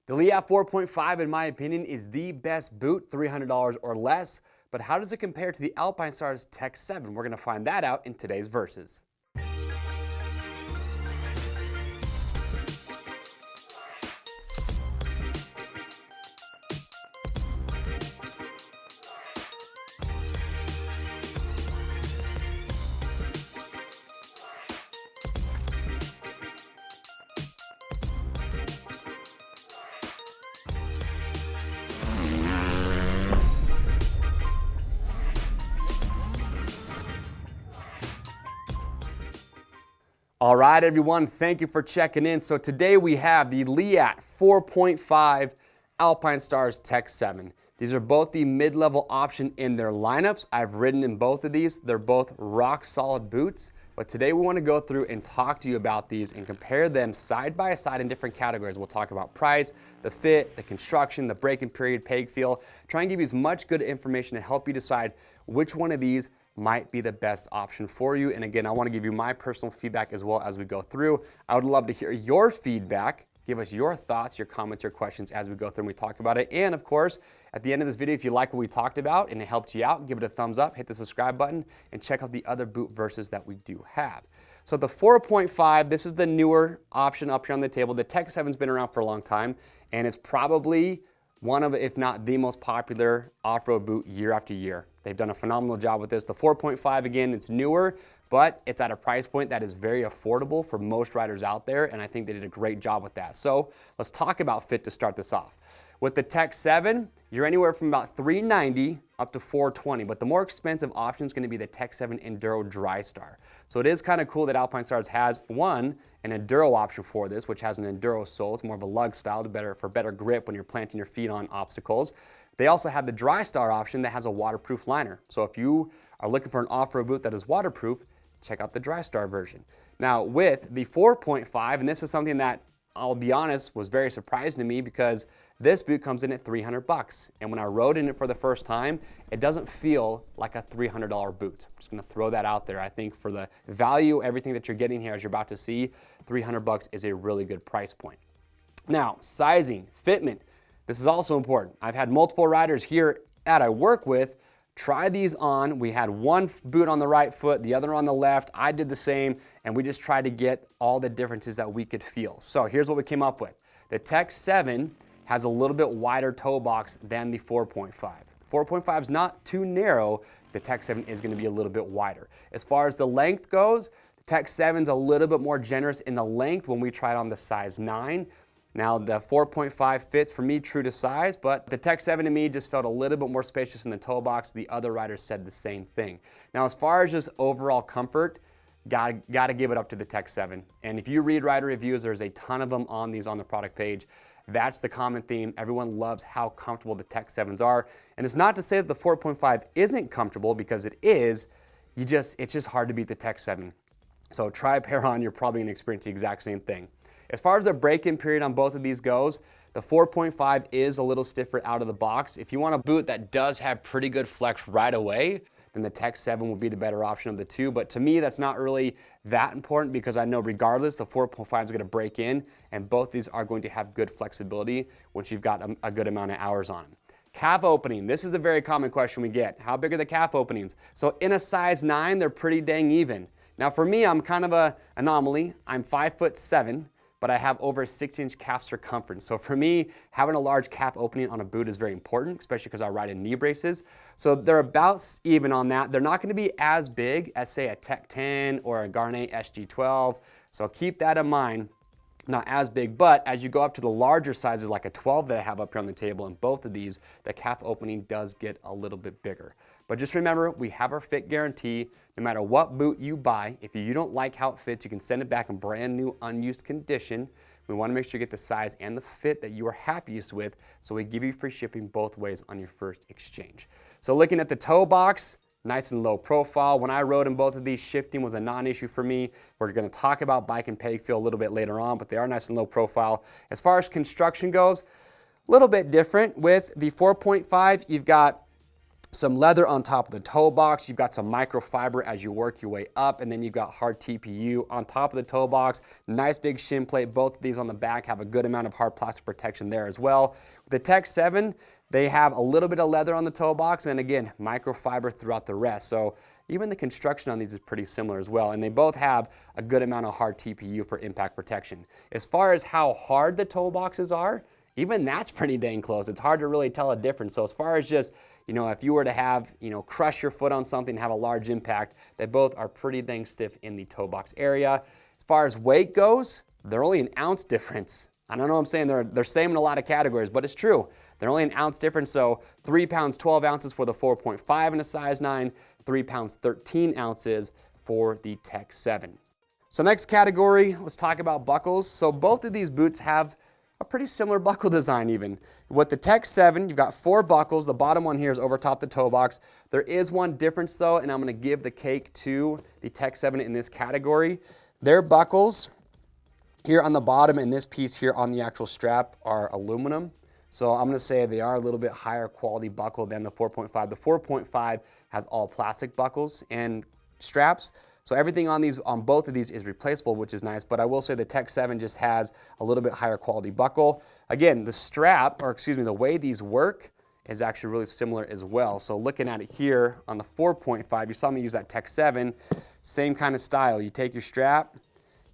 The Leatt 4.5, in my opinion, is the best boot, $300 or less. But how does it compare to the Alpinestars Tech 7? We're going to find that out in today's Versus. All right, everyone, thank you for checking in. So today we have the Leatt 4.5 Alpinestars Tech 7. These are both the mid-level option in their lineups. I've ridden in both of these. They're both rock solid boots. But today we want to go through and talk to you about these and compare them side by side in different categories. We'll talk about price, the fit, the construction, the braking period, peg feel. Try and give you as much good information to help you decide which one of these might be the best option for you. And again, I want to give you my personal feedback as well as we go through. I would love to hear your feedback. Give us your thoughts, your comments, your questions as we go through and we talk about it. And of course, at the end of this video, if you like what we talked about and it helped you out, give it a thumbs up, hit the subscribe button, and check out the other boot verses that we do have. So the 4.5, this is the newer option up here on the table. The Tech 7's been around for a long time, and it's probably one of, if not the most popular off-road boot year after year. They've done a phenomenal job with this. The 4.5, again, it's newer, but it's at a price point that is very affordable for most riders out there, and I think they did a great job with that. So let's talk about fit to start this off. With the Tech 7, you're anywhere from about $390 up to $420, but the more expensive option is going to be the Tech 7 Enduro DryStar. So it is kind of cool that Alpinestars has, one, an Enduro option for this, which has an Enduro sole. It's more of a lug style for better grip when you're planting your feet on obstacles. They also have the DryStar option that has a waterproof liner. So if you are looking for an off-road boot that is waterproof, check out the DryStar version. Now with the 4.5, and this is something that I'll be honest was very surprising to me because this boot comes in at $300. And when I rode in it for the first time, it doesn't feel like a $300 boot. I'm just gonna throw that out there. I think for the value, everything that you're getting here, as you're about to see, $300 is a really good price point. Now, sizing, fitment. This is also important. I've had multiple riders here that I work with try these on. We had one boot on the right foot, the other on the left. I did the same, and we just tried to get all the differences that we could feel. So here's what we came up with. The Tech 7 has a little bit wider toe box than the 4.5. 4.5 is not too narrow. The Tech 7 is going to be a little bit wider. As far as the length goes, the Tech 7 is a little bit more generous in the length when we tried on the size 9. Now the 4.5 fits for me true to size, but the Tech 7 to me just felt a little bit more spacious in the toe box. The other riders said the same thing. Now as far as just overall comfort, gotta give it up to the Tech 7. And if you read rider reviews, there's a ton of them on the product page. That's the common theme. Everyone loves how comfortable the Tech 7s are. And it's not to say that the 4.5 isn't comfortable, because it is. It's just hard to beat the Tech 7. So try a pair on, you're probably gonna experience the exact same thing. As far as the break-in period on both of these goes, the 4.5 is a little stiffer out of the box. If you want a boot that does have pretty good flex right away, then the Tech 7 will be the better option of the two. But to me, that's not really that important, because I know regardless, the 4.5 is going to break in, and both these are going to have good flexibility once you've got a good amount of hours on them. Calf opening. This is a very common question we get. How big are the calf openings? So in a size 9, they're pretty dang even. Now for me, I'm kind of an anomaly. I'm 5'7", but I have over a 6-inch calf circumference. So for me, having a large calf opening on a boot is very important, especially because I ride in knee braces. So they're about even on that. They're not going to be as big as, say, a Tech 10 or a Garnet SG12. So keep that in mind. Not as big, but as you go up to the larger sizes, like a 12 that I have up here on the table, and both of these, the calf opening does get a little bit bigger. But just remember, we have our fit guarantee. No matter what boot you buy, if you don't like how it fits, you can send it back in brand new, unused condition. We want to make sure you get the size and the fit that you are happiest with, so we give you free shipping both ways on your first exchange. So looking at the toe box, nice and low profile. When I rode in both of these, shifting was a non-issue for me. We're going to talk about bike and peg feel a little bit later on, but they are nice and low profile. As far as construction goes, a little bit different. With the 4.5, you've got some leather on top of the toe box. You've got some microfiber as you work your way up, and then you've got hard TPU on top of the toe box. Nice big shin plate. Both of these on the back have a good amount of hard plastic protection there as well. With the Tech 7, they have a little bit of leather on the toe box, and again, microfiber throughout the rest. So even the construction on these is pretty similar as well, and they both have a good amount of hard TPU for impact protection. As far as how hard the toe boxes are, even that's pretty dang close. It's hard to really tell a difference. So as far as just, if you were to have, crush your foot on something, have a large impact, they both are pretty dang stiff in the toe box area. As far as weight goes, they're only an ounce difference. I don't know what I'm saying, they're same in a lot of categories, but it's true. They're only an ounce difference, so 3 pounds 12 ounces for the 4.5 in a size 9, 3 pounds 13 ounces for the Tech 7. So next category, let's talk about buckles. So both of these boots have a pretty similar buckle design even. With the Tech 7, you've got 4 buckles. The bottom one here is over top the toe box. There is one difference though, and I'm gonna give the cake to the Tech 7 in this category. Their buckles here on the bottom and this piece here on the actual strap are aluminum. So I'm gonna say they are a little bit higher quality buckle than the 4.5. The 4.5 has all plastic buckles and straps. So everything on both of these is replaceable, which is nice, but I will say the Tech 7 just has a little bit higher quality buckle. Again, the way these work is actually really similar as well. So looking at it here on the 4.5, you saw me use that Tech 7, same kind of style. You take your strap,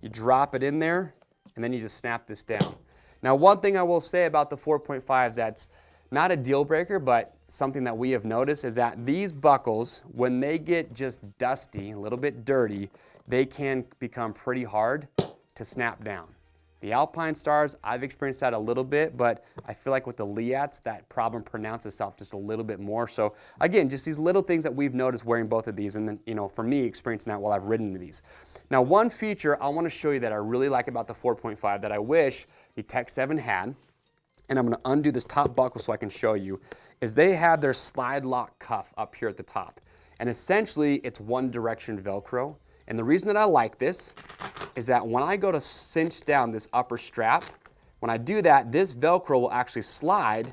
you drop it in there, and then you just snap this down. Now, one thing I will say about the 4.5s that's not a deal breaker, but something that we have noticed is that these buckles, when they get just dusty, a little bit dirty, they can become pretty hard to snap down. The Alpinestars, I've experienced that a little bit, but I feel like with the Leatts, that problem pronounced itself just a little bit more. So again, just these little things that we've noticed wearing both of these, and then, for me, experiencing that while I've ridden these. Now, one feature I want to show you that I really like about the 4.5 that I wish the Tech 7 had, and I'm going to undo this top buckle so I can show you, is they have their slide lock cuff up here at the top. And essentially, it's one direction Velcro. And the reason that I like this is that when I go to cinch down this upper strap, when I do that, this Velcro will actually slide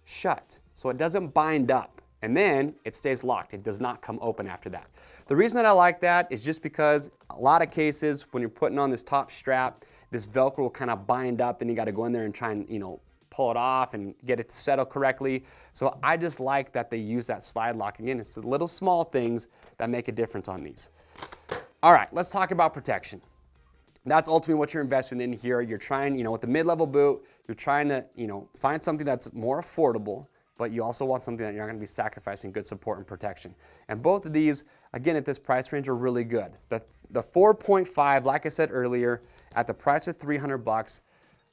shut. So it doesn't bind up. And then it stays locked. It does not come open after that. The reason that I like that is just because a lot of cases when you're putting on this top strap, this Velcro will kind of bind up, then you got to go in there and try and, pull it off and get it to settle correctly. So I just like that they use that slide lock. Again, it's the little small things that make a difference on these. All right, let's talk about protection. That's ultimately what you're investing in here. You're trying, with the mid-level boot, you're trying to, find something that's more affordable, but you also want something that you're not going to be sacrificing good support and protection. And both of these, again, at this price range are really good. The 4.5, like I said earlier, at the price of $300,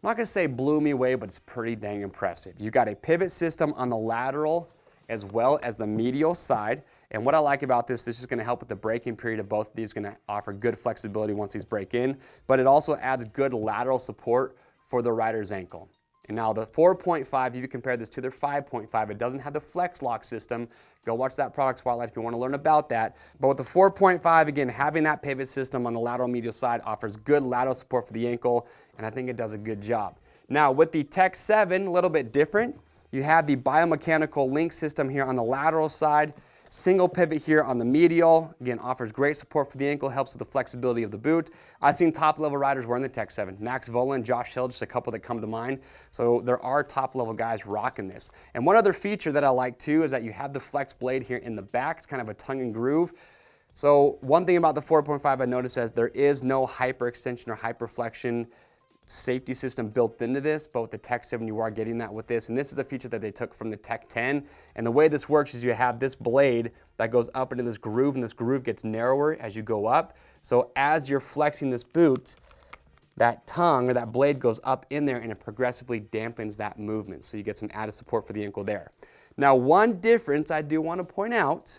I'm not going to say blew me away, but it's pretty dang impressive. You've got a pivot system on the lateral as well as the medial side. And what I like about this is going to help with the braking period of both of these, going to offer good flexibility once these break in, but it also adds good lateral support for the rider's ankle. And now the 4.5, if you compare this to their 5.5, it doesn't have the flex lock system. Go watch that product spotlight if you want to learn about that. But with the 4.5, again, having that pivot system on the lateral medial side offers good lateral support for the ankle, and I think it does a good job. Now with the Tech 7, a little bit different. You have the biomechanical link system here on the lateral side. Single pivot here on the medial, again, offers great support for the ankle, helps with the flexibility of the boot. I've seen top-level riders wearing the Tech 7. Max Volan, Josh Hill, just a couple that come to mind. So there are top-level guys rocking this. And one other feature that I like, too, is that you have the flex blade here in the back. It's kind of a tongue and groove. So one thing about the 4.5 I noticed is there is no hyperextension or hyperflexion safety system built into this, but with the Tech 7 you are getting that with this, and this is a feature that they took from the Tech 10. And the way this works is you have this blade that goes up into this groove, and this groove gets narrower as you go up. So as you're flexing this boot, that tongue or that blade goes up in there and it progressively dampens that movement, so you get some added support for the ankle there. Now, one difference I do want to point out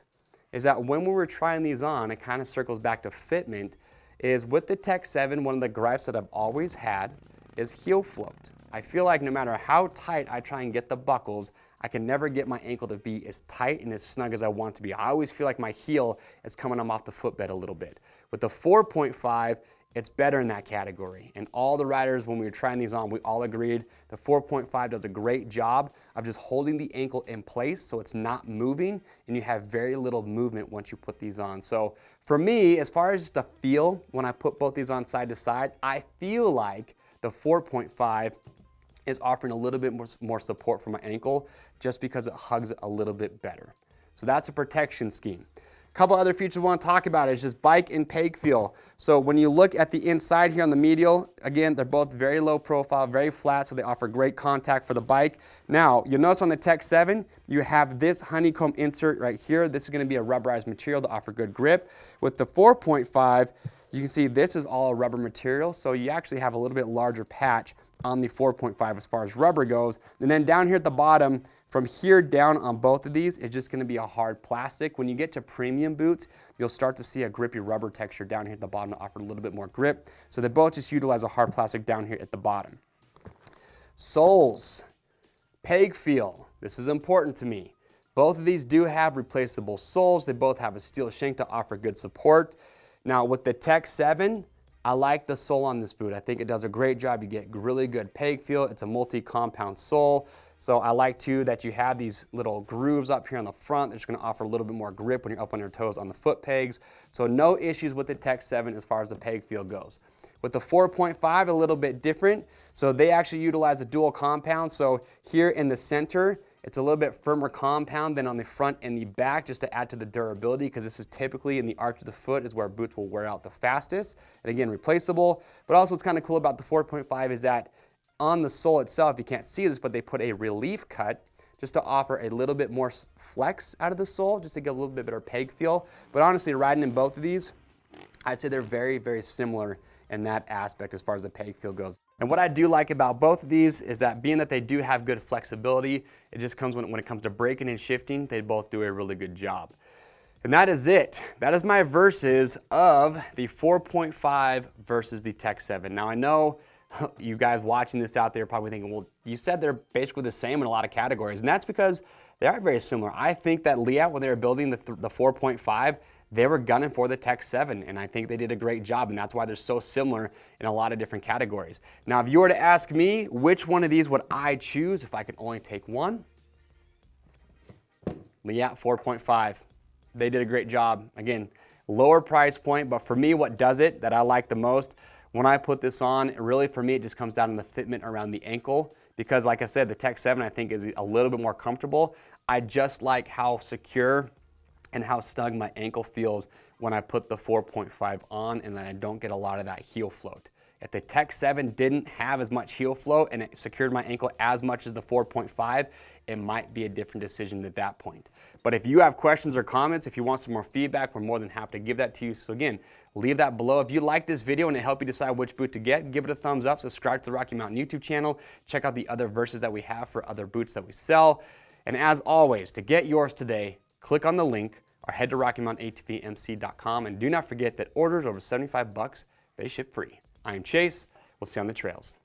is that when we were trying these on, it kind of circles back to fitment, is with the Tech 7, one of the gripes that I've always had is heel float. I feel like no matter how tight I try and get the buckles, I can never get my ankle to be as tight and as snug as I want it to be. I always feel like my heel is coming off the footbed a little bit. With the 4.5, it's better in that category. And all the riders, when we were trying these on, we all agreed the 4.5 does a great job of just holding the ankle in place so it's not moving, and you have very little movement once you put these on. So for me, as far as just a feel, when I put both these on side to side, I feel like the 4.5 is offering a little bit more support for my ankle just because it hugs it a little bit better. So that's a protection scheme. A couple other features I want to talk about is just bike and peg feel. So when you look at the inside here on the medial, again, they're both very low profile, very flat, so they offer great contact for the bike. Now, you'll notice on the Tech 7, you have this honeycomb insert right here. This is going to be a rubberized material to offer good grip. With the 4.5, you can see this is all a rubber material, so you actually have a little bit larger patch on the 4.5 as far as rubber goes. And then down here at the bottom, from here down on both of these, it's just gonna be a hard plastic. When you get to premium boots, you'll start to see a grippy rubber texture down here at the bottom to offer a little bit more grip. So they both just utilize a hard plastic down here at the bottom. Soles, peg feel. This is important to me. Both of these do have replaceable soles. They both have a steel shank to offer good support. Now with the Tech 7, I like the sole on this boot. I think it does a great job. You get really good peg feel. It's a multi-compound sole. So I like too that you have these little grooves up here on the front. They're just gonna offer a little bit more grip when you're up on your toes on the foot pegs. So no issues with the Tech 7 as far as the peg feel goes. With the 4.5, a little bit different. So they actually utilize a dual compound. So here in the center, it's a little bit firmer compound than on the front and the back, just to add to the durability, because this is typically in the arch of the foot is where boots will wear out the fastest. And again, replaceable. But also what's kind of cool about the 4.5 is that on the sole itself, you can't see this, but they put a relief cut just to offer a little bit more flex out of the sole, just to get a little bit better peg feel. But honestly, riding in both of these, I'd say they're very, very similar in that aspect as far as the peg feel goes. And what I do like about both of these is that being that they do have good flexibility, it just comes when it comes to braking and shifting, they both do a really good job. And that is it. That is my versus of the 4.5 versus the Tech 7. Now I know you guys watching this out there are probably thinking, well, you said they're basically the same in a lot of categories, and that's because they are very similar. I think that Leatt, when they were building the 4.5, they were gunning for the Tech 7, and I think they did a great job, and that's why they're so similar in a lot of different categories. Now, if you were to ask me which one of these would I choose if I could only take one, Leatt 4.5. They did a great job. Again, lower price point, but for me, what does it that I like the most, when I put this on, really for me, it just comes down to the fitment around the ankle, because like I said, the Tech 7 I think is a little bit more comfortable. I just like how secure and how snug my ankle feels when I put the 4.5 on, and then I don't get a lot of that heel float. If the Tech 7 didn't have as much heel float and it secured my ankle as much as the 4.5, it might be a different decision at that point. But if you have questions or comments, if you want some more feedback, we're more than happy to give that to you. So again, leave that below. If you like this video and it helped you decide which boot to get, give it a thumbs up, subscribe to the Rocky Mountain YouTube channel, check out the other verses that we have for other boots that we sell. And as always, to get yours today, click on the link or head to RockyMountainATVMC.com, and do not forget that orders over $75, they ship free. I am Chase. We'll see you on the trails.